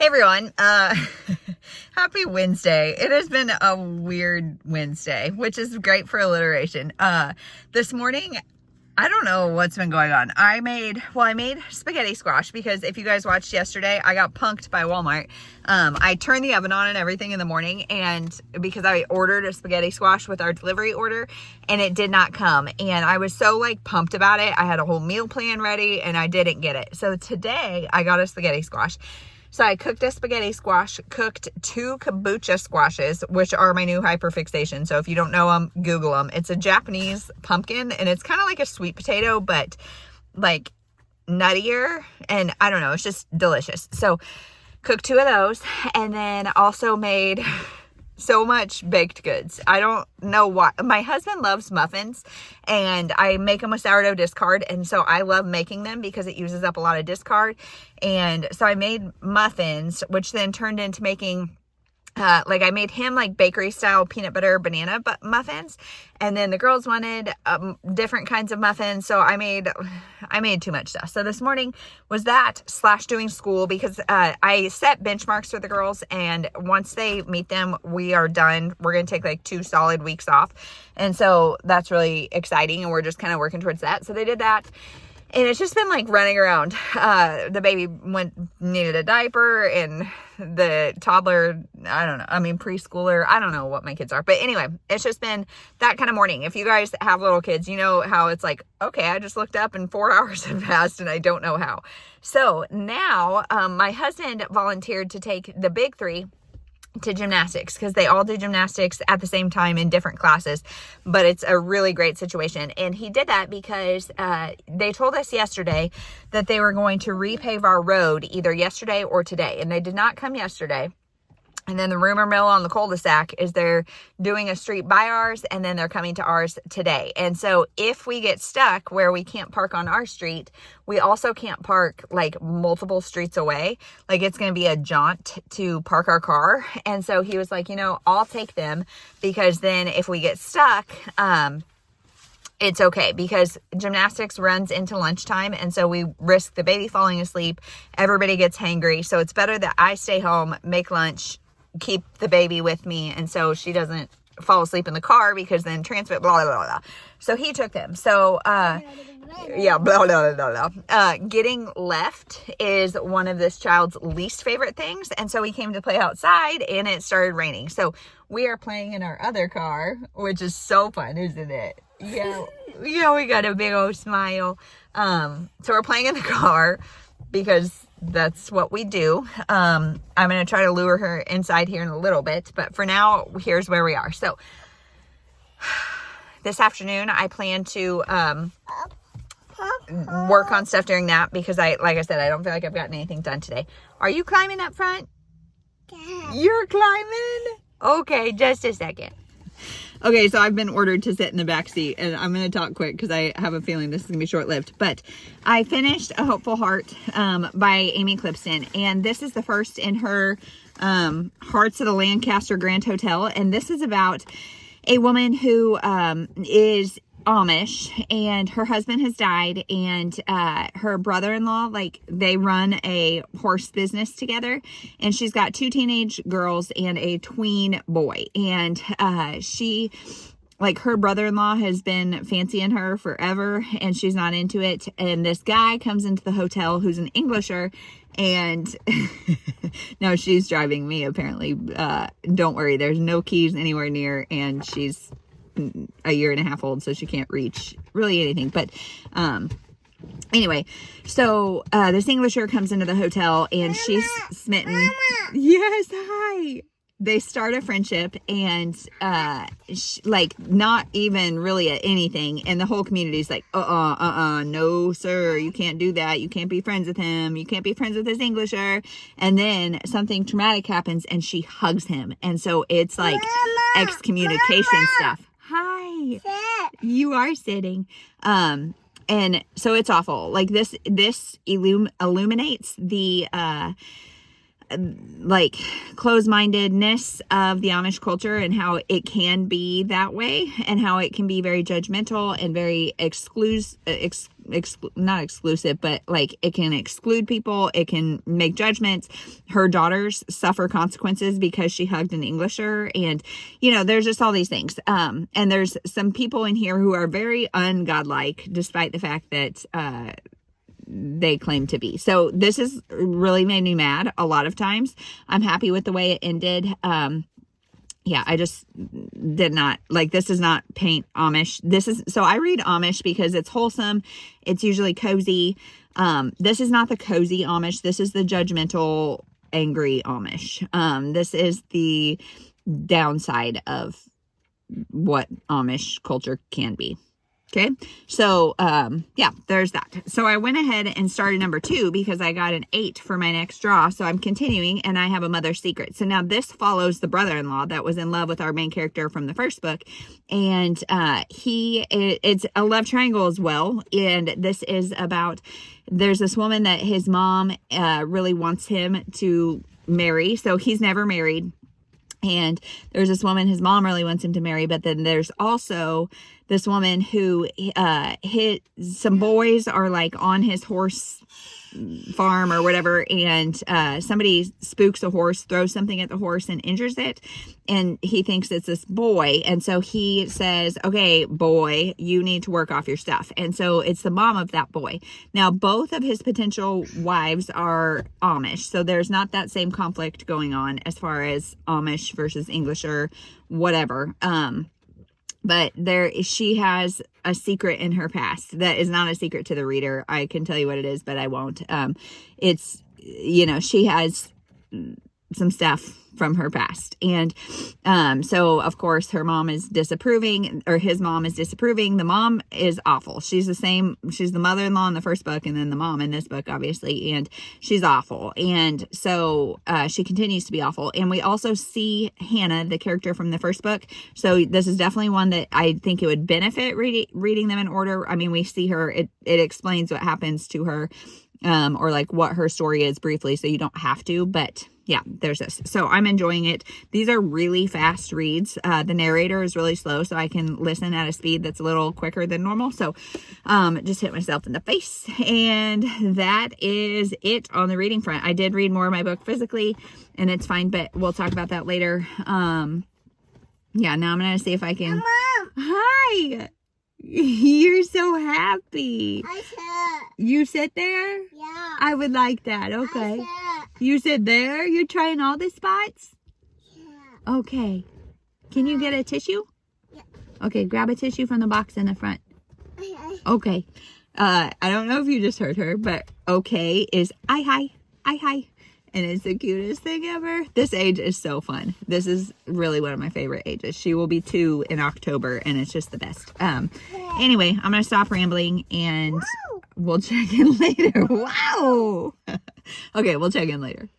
everyone, happy Wednesday. It has been a weird Wednesday, which is great for alliteration. This morning, I don't know what's been going on. I made spaghetti squash because if you guys watched yesterday, I got punked by Walmart. I turned the oven on and everything in the morning, and because I ordered a spaghetti squash with our delivery order and it did not come, and I was so pumped about it. I had a whole meal plan ready and I didn't get it. So today I got a spaghetti squash. So I cooked a spaghetti squash, cooked 2 kombucha squashes, which are my new hyperfixation. So if you don't know them, Google them. It's a Japanese pumpkin, and it's kind of like a sweet potato, but nuttier. And I don't know, it's just delicious. So cooked 2 of those, and then also made so much baked goods. I don't know why. My husband loves muffins, and I make them with sourdough discard, and so I love making them because it uses up a lot of discard. And so I made muffins, which then turned into making I made him bakery style peanut butter banana muffins, and then the girls wanted different kinds of muffins, so I made too much stuff. So this morning was that / doing school because I set benchmarks for the girls, and once they meet them, we are done. We're gonna take 2 solid weeks off, and so that's really exciting, and we're just kind of working towards that. So they did that. And it's just been running around. The baby needed a diaper, and the toddler, I don't know. I mean, preschooler, I don't know what my kids are. But anyway, it's just been that kind of morning. If you guys have little kids, you know how it's okay, I just looked up and 4 hours have passed and I don't know how. So now my husband volunteered to take the big 3 to gymnastics because they all do gymnastics at the same time in different classes, but it's a really great situation. And he did that because they told us yesterday that they were going to repave our road either yesterday or today, and they did not come yesterday. And then the rumor mill on the cul-de-sac is they're doing a street by ours, and then they're coming to ours today. And so if we get stuck where we can't park on our street, we also can't park multiple streets away. It's going to be a jaunt to park our car. And so he was I'll take them because then if we get stuck, it's okay because gymnastics runs into lunchtime. And so we risk the baby falling asleep. Everybody gets hangry. So it's better that I stay home, make lunch, keep the baby with me, and so she doesn't fall asleep in the car because then transmit blah blah blah. So he took them. So blah blah blah blah. Getting left is one of this child's least favorite things, and so we came to play outside and it started raining. So we are playing in our other car, which is so fun, isn't it? Yeah, we got a big old smile. So we're playing in the car because that's what we do. I'm going to try to lure her inside here in a little bit, but for now, here's where we are. So this afternoon, I plan to work on stuff during that because like I said, I don't feel like I've gotten anything done today. Are you climbing up front? Yeah. You're climbing? Okay, just a second. Okay, so I've been ordered to sit in the back seat, and I'm going to talk quick because I have a feeling this is going to be short-lived. But I finished A Hopeful Heart by Amy Clipston, and this is the first in her Hearts of the Lancaster Grand Hotel, and this is about a woman who is Amish, and her husband has died, and her brother-in-law, they run a horse business together, and she's got 2 teenage girls and a tween boy, and she, her brother-in-law has been fancying her forever, and she's not into it, and this guy comes into the hotel who's an Englisher, and no, she's driving me, apparently. Don't worry, there's no keys anywhere near, and she's a year and a half old, so she can't reach really anything. But anyway, so this Englisher comes into the hotel, and Mama, she's smitten. Mama. Yes, hi. They start a friendship, and not even really at anything, and the whole community's no sir, you can't do that, you can't be friends with him, you can't be friends with this Englisher. And then something traumatic happens, and she hugs him, and so it's Mama, excommunication Mama. Stuff. Hi. Sit. You are sitting. And so it's awful. This illuminates the like closed-mindedness of the Amish culture and how it can be that way, and how it can be very judgmental and very not exclusive, but like it can exclude people. It can make judgments. Her daughters suffer consequences because she hugged an Englisher, and there's just all these things. And there's some people in here who are very ungodlike, despite the fact that they claim to be. So this has really made me mad a lot of times. I'm happy with the way it ended. Yeah, I just did not like, this is not paint Amish. So I read Amish because it's wholesome. It's usually cozy. This is not the cozy Amish. This is the judgmental, angry Amish. This is the downside of what Amish culture can be. Okay, so yeah, there's that. So I went ahead and started number 2 because I got an 8 for my next draw. So I'm continuing, and I have a mother's secret. So now this follows the brother-in-law that was in love with our main character from the first book, and it's a love triangle as well. And this is about, there's this woman that his mom really wants him to marry. So he's never married. And there's this woman his mom really wants him to marry, but then there's also this woman who some boys are like on his horse farm or whatever, and somebody spooks a horse, throws something at the horse and injures it, and he thinks it's this boy, and so he says, okay, boy, you need to work off your stuff. And so it's the mom of that boy. Now both of his potential wives are Amish, so there's not that same conflict going on as far as Amish versus English or whatever. But she has a secret in her past that is not a secret to the reader. I can tell you what it is, but I won't. It's, she has some stuff from her past. And so, of course, her mom is disapproving, or his mom is disapproving. The mom is awful. She's the mother-in-law in the first book, and then the mom in this book, obviously, and she's awful. And so she continues to be awful. And we also see Hannah, the character from the first book. So this is definitely one that I think it would benefit reading them in order. I mean, we see her, it explains what happens to her, or like what her story is briefly, so you don't have to, but yeah, there's this. So I'm enjoying it. These are really fast reads. The narrator is really slow, so I can listen at a speed that's a little quicker than normal. So just hit myself in the face. And that is it on the reading front. I did read more of my book physically, and it's fine, but we'll talk about that later. Yeah, now I'm going to see if I can... Mom. Hi! You're so happy. I sit. You sit there? Yeah. I would like that. Okay. You sit there? You're trying all the spots? Yeah. Okay. Can you get a tissue? Yeah. Okay, grab a tissue from the box in the front. Okay. I don't know if you just heard her, but okay is hi. And it's the cutest thing ever. This age is so fun. This is really one of my favorite ages. She will be 2 in October, and it's just the best. Anyway, I'm going to stop rambling, and we'll check in later. Wow. Okay, we'll check in later.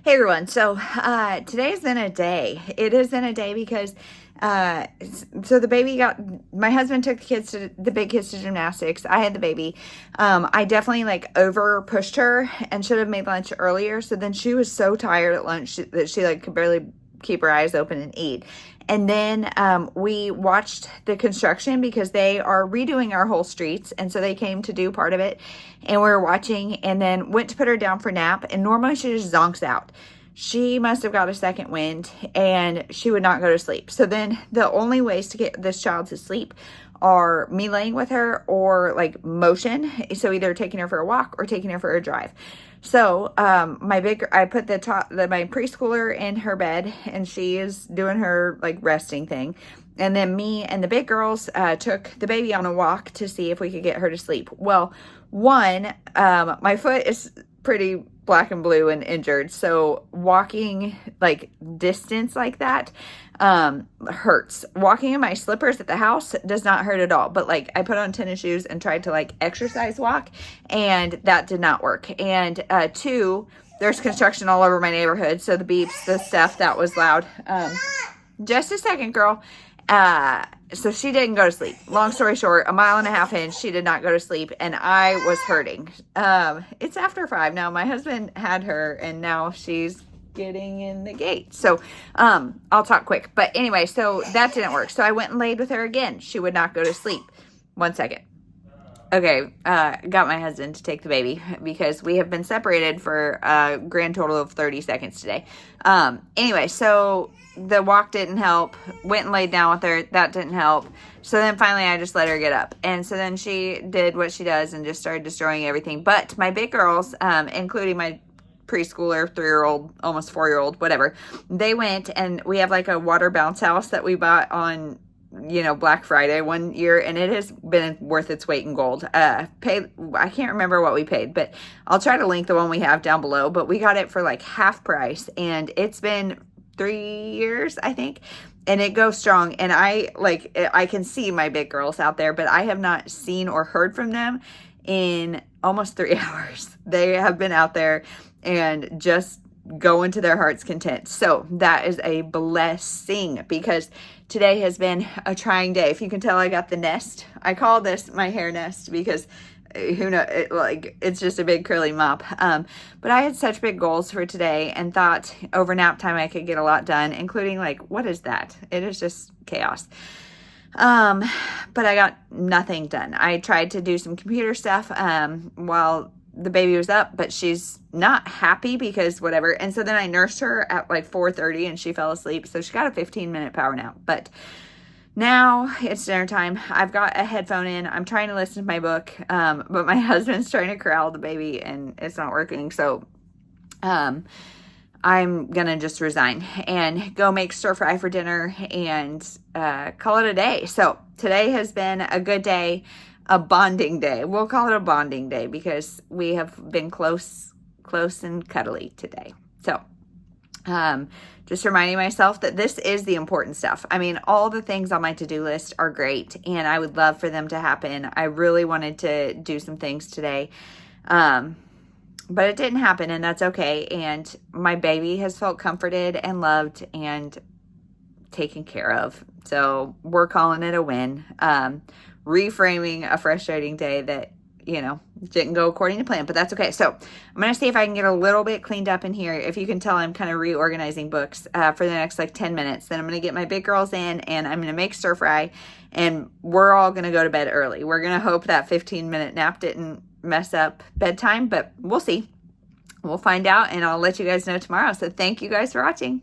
Hey everyone, so today's been a day. It has been a day because so the baby my husband took the big kids to gymnastics. I had the baby. I definitely like over pushed her and should have made lunch earlier. So then she was so tired at lunch that she like could barely keep her eyes open and eat. And then we watched the construction because they are redoing our whole streets. And so they came to do part of it. And we were watching, and then went to put her down for nap. And normally she just zonks out. She must have got a second wind, and she would not go to sleep. So then the only ways to get this child to sleep are me laying with her or like motion. So either taking her for a walk or taking her for a drive. So, I put my preschooler in her bed, and she is doing her like resting thing. And then me and the big girls, took the baby on a walk to see if we could get her to sleep. Well, my foot is pretty black and blue and injured. So walking like distance like that, hurts. Walking in my slippers at the house does not hurt at all. But like I put on tennis shoes and tried to like exercise walk, and that did not work. And, two, there's construction all over my neighborhood. So the beeps, the stuff that was loud. Just a second, girl. So she didn't go to sleep. Long story short, 1.5 miles in, she did not go to sleep, and I was hurting. It's after 5 now. My husband had her, and now she's getting in the gate. So, I'll talk quick. But anyway, so that didn't work. So I went and laid with her again. She would not go to sleep. 1 second. Okay, got my husband to take the baby because we have been separated for a grand total of 30 seconds today. Anyway, so the walk didn't help. Went and laid down with her. That didn't help. So then finally I just let her get up. And so then she did what she does and just started destroying everything. But my big girls, including my preschooler, 3-year-old, almost 4-year-old, whatever, they went, and we have like a water bounce house that we bought on, Black Friday one year, and it has been worth its weight in gold. I can't remember what we paid, but I'll try to link the one we have down below. But we got it for like half price, and it's been 3 years, I think, and it goes strong. And I can see my big girls out there, but I have not seen or heard from them in almost 3 hours. They have been out there and just going to their heart's content. So that is a blessing, because today has been a trying day. If you can tell, I got the nest. I call this my hair nest because who knows, it's just a big curly mop. But I had such big goals for today and thought over nap time I could get a lot done, including what is that? It is just chaos. But I got nothing done. I tried to do some computer stuff, while the baby was up, but she's not happy because whatever. And so then I nursed her at 4:30 and she fell asleep. So she got a 15-minute power nap. But now it's dinner time. I've got a headphone in. I'm trying to listen to my book. But my husband's trying to corral the baby and it's not working. So, I'm going to just resign and go make stir fry for dinner and, call it a day. So today has been a good day. A bonding day. We'll call it a bonding day because we have been close and cuddly today. So, just reminding myself that this is the important stuff. I mean, all the things on my to-do list are great and I would love for them to happen. I really wanted to do some things today. But it didn't happen, and that's okay. And my baby has felt comforted and loved and taken care of. So we're calling it a win. Reframing a frustrating day that, didn't go according to plan, but that's okay. So I'm going to see if I can get a little bit cleaned up in here. If you can tell, I'm kind of reorganizing books for the next 10 minutes. Then I'm going to get my big girls in and I'm going to make stir fry and we're all going to go to bed early. We're going to hope that 15-minute nap didn't mess up bedtime, but we'll see. We'll find out and I'll let you guys know tomorrow. So thank you guys for watching.